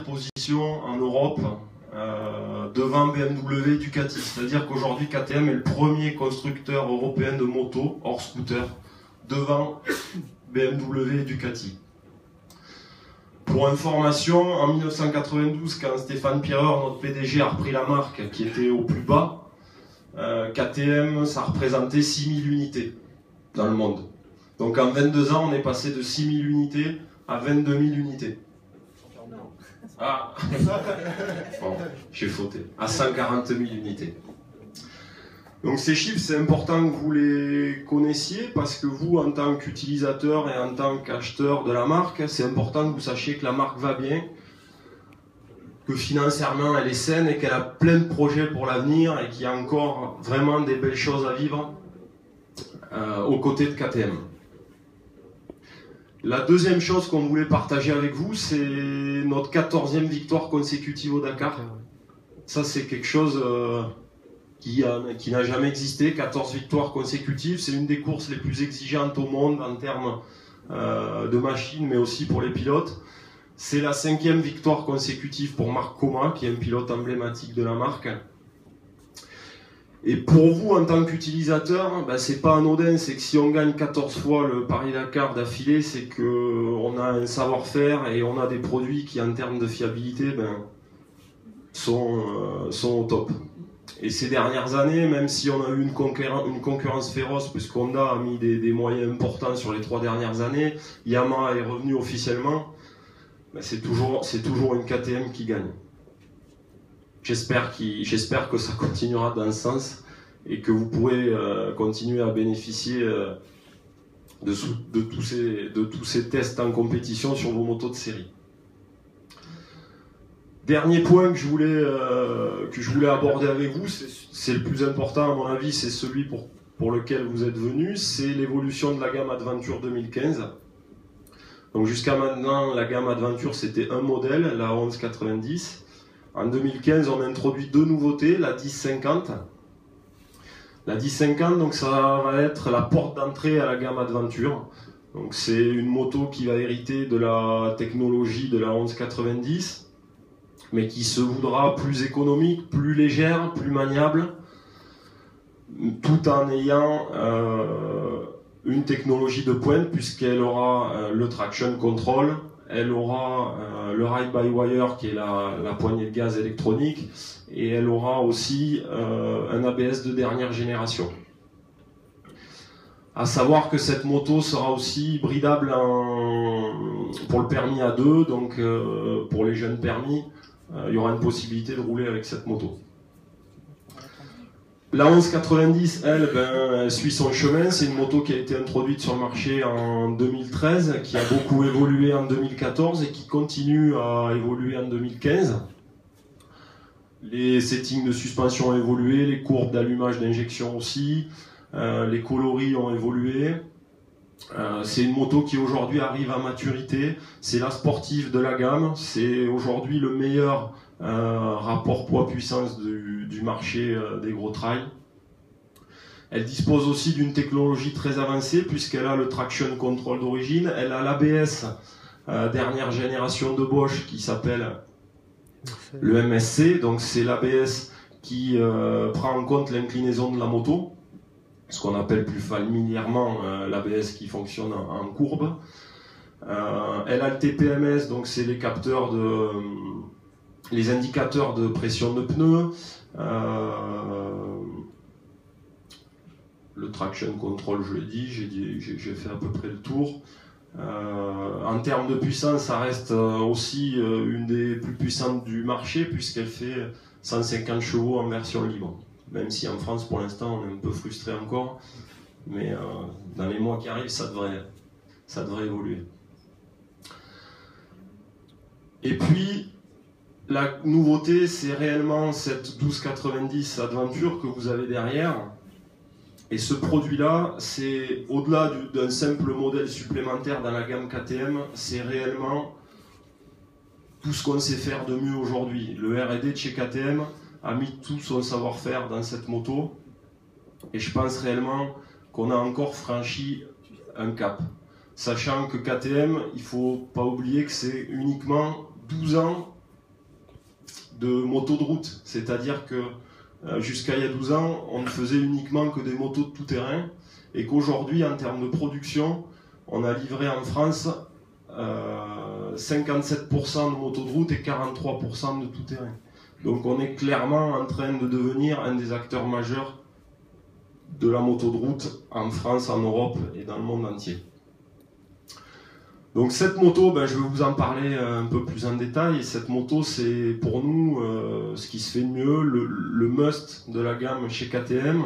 position en Europe devant BMW et Ducati. C'est-à-dire qu'aujourd'hui, KTM est le premier constructeur européen de motos hors scooter devant BMW et Ducati. Pour information, en 1992, quand Stéphane Pierreur, notre PDG, a repris la marque qui était au plus bas, KTM, ça représentait 6000 unités dans le monde. Donc en 22 ans, on est passé de 6000 unités à 22 000 unités. Ah, bon, j'ai fauté. À 140 000 unités. Donc ces chiffres, c'est important que vous les connaissiez parce que vous, en tant qu'utilisateur et en tant qu'acheteur de la marque, c'est important que vous sachiez que la marque va bien, que financièrement elle est saine et qu'elle a plein de projets pour l'avenir et qu'il y a encore vraiment des belles choses à vivre aux côtés de KTM. La deuxième chose qu'on voulait partager avec vous, c'est notre 14e victoire consécutive au Dakar. Ça, c'est quelque chose qui n'a jamais existé. 14 victoires consécutives, c'est une des courses les plus exigeantes au monde en termes de machines, mais aussi pour les pilotes. C'est la 5e victoire consécutive pour Marc Coma, qui est un pilote emblématique de la marque. Et pour vous, en tant qu'utilisateur, ben, c'est pas anodin, c'est que si on gagne 14 fois le Paris-Dakar d'affilée, c'est qu'on a un savoir-faire et on a des produits qui, en termes de fiabilité, ben, sont au top. Et ces dernières années, même si on a eu une concurrence féroce, puisque Honda a mis des moyens importants sur les 3 dernières années, Yamaha est revenu officiellement, ben, c'est toujours une KTM qui gagne. J'espère que ça continuera dans ce sens et que vous pourrez continuer à bénéficier de tous ces tests en compétition sur vos motos de série. Dernier point que je voulais aborder avec vous, c'est le plus important à mon avis, c'est celui pour lequel vous êtes venus, c'est l'évolution de la gamme Adventure 2015. Donc jusqu'à maintenant, la gamme Adventure c'était un modèle, la 1190. En 2015, on a introduit 2 nouveautés, la 1050. La 1050, donc ça va être la porte d'entrée à la gamme Adventure. Donc c'est une moto qui va hériter de la technologie de la 1190, mais qui se voudra plus économique, plus légère, plus maniable, tout en ayant une technologie de pointe, puisqu'elle aura le traction control, elle aura le ride-by-wire qui est la poignée de gaz électronique et elle aura aussi un ABS de dernière génération. À savoir que cette moto sera aussi bridable pour le permis A2, donc pour les jeunes permis, il y aura une possibilité de rouler avec cette moto. La 1190, elle suit son chemin. C'est une moto qui a été introduite sur le marché en 2013, qui a beaucoup évolué en 2014 et qui continue à évoluer en 2015. Les settings de suspension ont évolué, les courbes d'allumage d'injection aussi, les coloris ont évolué. C'est une moto qui aujourd'hui arrive à maturité. C'est la sportive de la gamme. C'est aujourd'hui le meilleur rapport poids-puissance du marché des gros trails. Elle dispose aussi d'une technologie très avancée puisqu'elle a le traction control d'origine. Elle a l'ABS dernière génération de Bosch qui s'appelle le MSC. Donc c'est l'ABS qui prend en compte l'inclinaison de la moto, ce qu'on appelle plus familièrement l'ABS qui fonctionne en courbe. Elle a le TPMS, donc c'est les capteurs les indicateurs de pression de pneus, le traction control, je l'ai dit, j'ai fait à peu près le tour. En termes de puissance, ça reste aussi une des plus puissantes du marché puisqu'elle fait 150 chevaux en version libre. Même si en France, pour l'instant, on est un peu frustré encore, mais dans les mois qui arrivent, ça devrait évoluer. Et puis, la nouveauté, c'est réellement cette 1290 Adventure que vous avez derrière. Et ce produit-là, c'est au-delà d'un simple modèle supplémentaire dans la gamme KTM, c'est réellement tout ce qu'on sait faire de mieux aujourd'hui. Le R&D de chez KTM a mis tout son savoir-faire dans cette moto. Et je pense réellement qu'on a encore franchi un cap. Sachant que KTM, il ne faut pas oublier que c'est uniquement 12 ans de motos de route. C'est-à-dire que jusqu'à il y a 12 ans, on ne faisait uniquement que des motos de tout-terrain, et qu'aujourd'hui, en termes de production, on a livré en France 57% de motos de route et 43% de tout-terrain. Donc on est clairement en train de devenir un des acteurs majeurs de la moto de route en France, en Europe et dans le monde entier. Donc cette moto, je vais vous en parler un peu plus en détail. Cette moto, c'est pour nous ce qui se fait de mieux, le must de la gamme chez KTM.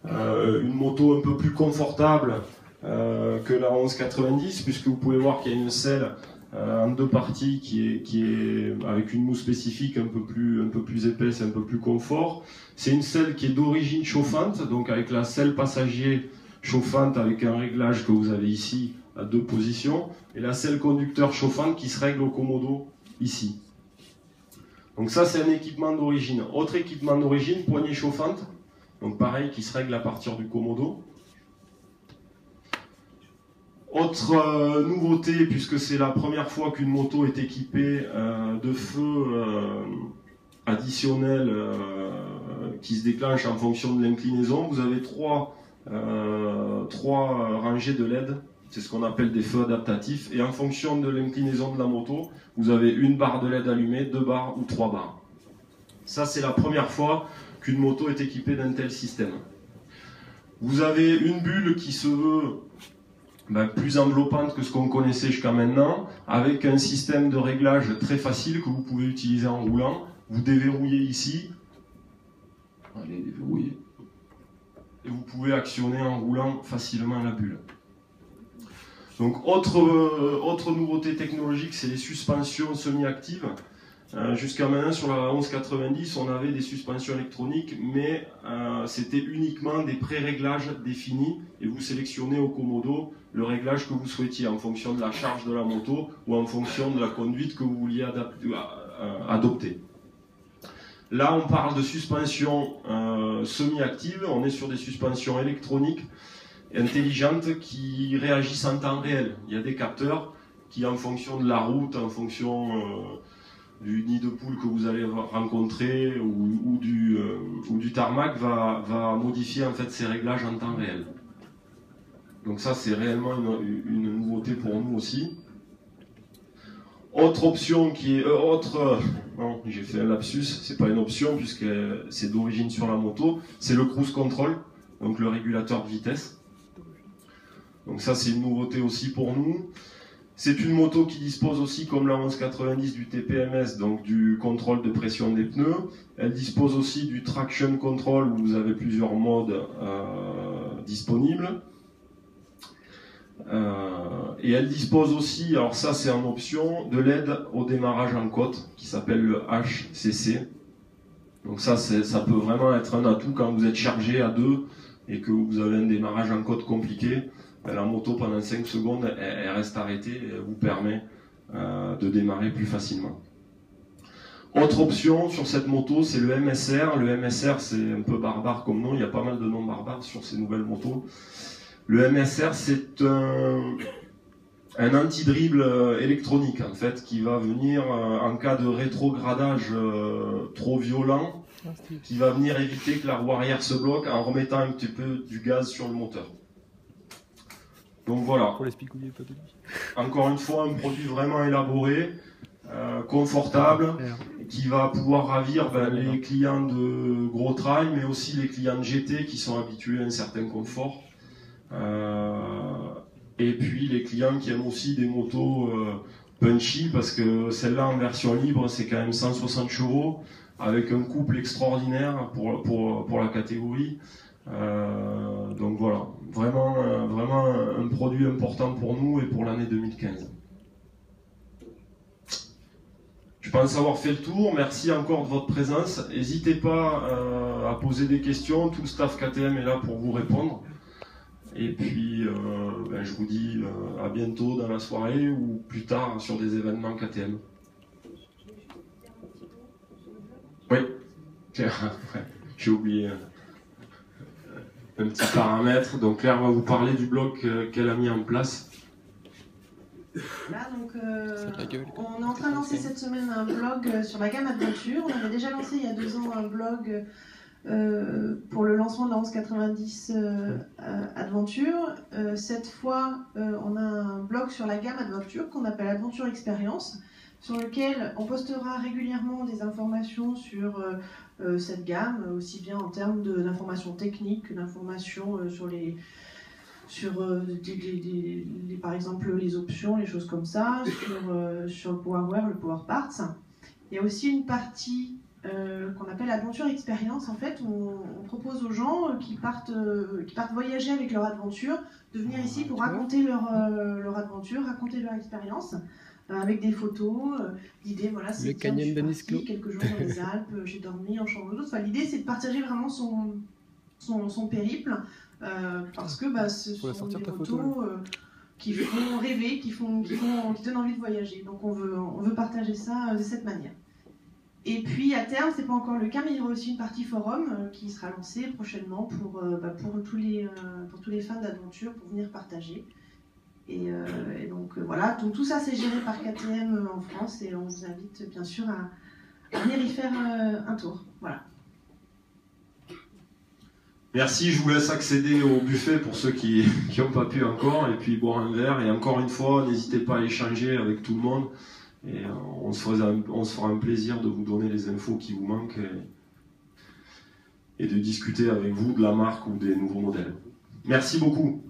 Une moto un peu plus confortable que la 1190, puisque vous pouvez voir qu'il y a une selle en deux parties qui est avec une mousse spécifique un peu plus épaisse, un peu plus confort. C'est une selle qui est d'origine chauffante, donc avec la selle passager chauffante avec un réglage que vous avez ici à 2 positions, et la selle conducteur chauffante qui se règle au commodo ici. Donc ça, c'est un équipement d'origine. Autre équipement d'origine, poignée chauffante, donc pareil, qui se règle à partir du commodo. Autre nouveauté, puisque c'est la première fois qu'une moto est équipée de feux additionnels qui se déclenchent en fonction de l'inclinaison, vous avez trois rangées de LED. C'est ce qu'on appelle des feux adaptatifs, et en fonction de l'inclinaison de la moto, vous avez une barre de LED allumée, 2 barres ou 3 barres. Ça, c'est la première fois qu'une moto est équipée d'un tel système. Vous avez une bulle qui se veut plus enveloppante que ce qu'on connaissait jusqu'à maintenant, avec un système de réglage très facile que vous pouvez utiliser en roulant. Vous déverrouillez ici, allez déverrouiller, et vous pouvez actionner en roulant facilement la bulle. Donc autre nouveauté technologique, c'est les suspensions semi-actives. Jusqu'à maintenant, sur la 1190, on avait des suspensions électroniques, mais c'était uniquement des pré-réglages définis, et vous sélectionnez au commodo le réglage que vous souhaitiez en fonction de la charge de la moto ou en fonction de la conduite que vous vouliez adopter. Là, on parle de suspension semi-active, on est sur des suspensions électroniques intelligentes qui réagissent en temps réel. Il y a des capteurs qui, en fonction de la route, en fonction du nid de poule que vous allez rencontrer ou du tarmac, va modifier en fait ces réglages en temps réel. Donc ça, c'est réellement une nouveauté pour nous aussi. Autre option qui est... non, j'ai fait un lapsus, c'est pas une option puisque c'est d'origine sur la moto, c'est le cruise control, donc le régulateur de vitesse. Donc ça, c'est une nouveauté aussi pour nous. C'est une moto qui dispose aussi, comme la 1190, du TPMS, donc du contrôle de pression des pneus. Elle dispose aussi du traction control, où vous avez plusieurs modes disponibles. Et elle dispose aussi, alors ça c'est en option, de l'aide au démarrage en côte, qui s'appelle le HCC. Donc ça peut vraiment être un atout quand vous êtes chargé à 2 et que vous avez un démarrage en côte compliqué. La moto, pendant 5 secondes, elle reste arrêtée et elle vous permet de démarrer plus facilement. Autre option sur cette moto, c'est le MSR. Le MSR, c'est un peu barbare comme nom, il y a pas mal de noms barbares sur ces nouvelles motos. Le MSR, c'est un anti-dribble électronique, en fait, qui va venir, en cas de rétrogradage trop violent, qui va venir éviter que la roue arrière se bloque en remettant un petit peu du gaz sur le moteur. Donc voilà. Pour les spicouiller, pas de lui. Encore une fois, un produit vraiment élaboré, confortable, qui va pouvoir ravir les clients de gros trail, mais aussi les clients de GT qui sont habitués à un certain confort. Et puis les clients qui aiment aussi des motos punchy, parce que celle-là en version libre, c'est quand même 160 chevaux, avec un couple extraordinaire pour la catégorie. Donc voilà, vraiment un produit important pour nous et pour l'année 2015. Je pense avoir fait le tour, merci encore de votre présence. N'hésitez pas à poser des questions, tout le staff KTM est là pour vous répondre. Et puis je vous dis à bientôt dans la soirée ou plus tard sur des événements KTM. Oui, j'ai oublié un petit paramètre. Donc Claire va vous parler du bloc qu'elle a mis en place. Là, donc, on est en train de lancer cette semaine un blog sur la gamme Adventure. On avait déjà lancé il y a 2 ans un blog pour le lancement de la 1190 Adventure. Cette fois, on a un blog sur la gamme Adventure qu'on appelle Adventure Experience, sur lequel on postera régulièrement des informations sur cette gamme, aussi bien en termes d'informations techniques que d'informations par exemple les options, les choses comme ça, sur le PowerWare, le PowerParts. Il y a aussi une partie qu'on appelle Adventure Experience, en fait, où on propose aux gens qui partent voyager avec leur aventure de venir ici pour raconter leur aventure, raconter leur expérience, avec des photos, l'idée, voilà, c'est que je suis partie quelques jours dans les Alpes, j'ai dormi en chambre d'hôte. Enfin, l'idée, c'est de partager vraiment son périple, parce que ce sont des photos qui font rêver, qui donnent envie de voyager. Donc on veut partager ça de cette manière. Et puis à terme, c'est pas encore le cas, mais il y aura aussi une partie forum qui sera lancée prochainement pour tous les fans d'aventure pour venir partager. Et donc voilà, donc tout ça c'est géré par KTM en France et on vous invite bien sûr à venir y faire un tour. Voilà. Merci, je vous laisse accéder au buffet pour ceux qui n'ont pas pu encore, et puis boire un verre. Et encore une fois, n'hésitez pas à échanger avec tout le monde. Et on se fera un plaisir de vous donner les infos qui vous manquent et de discuter avec vous de la marque ou des nouveaux modèles. Merci beaucoup.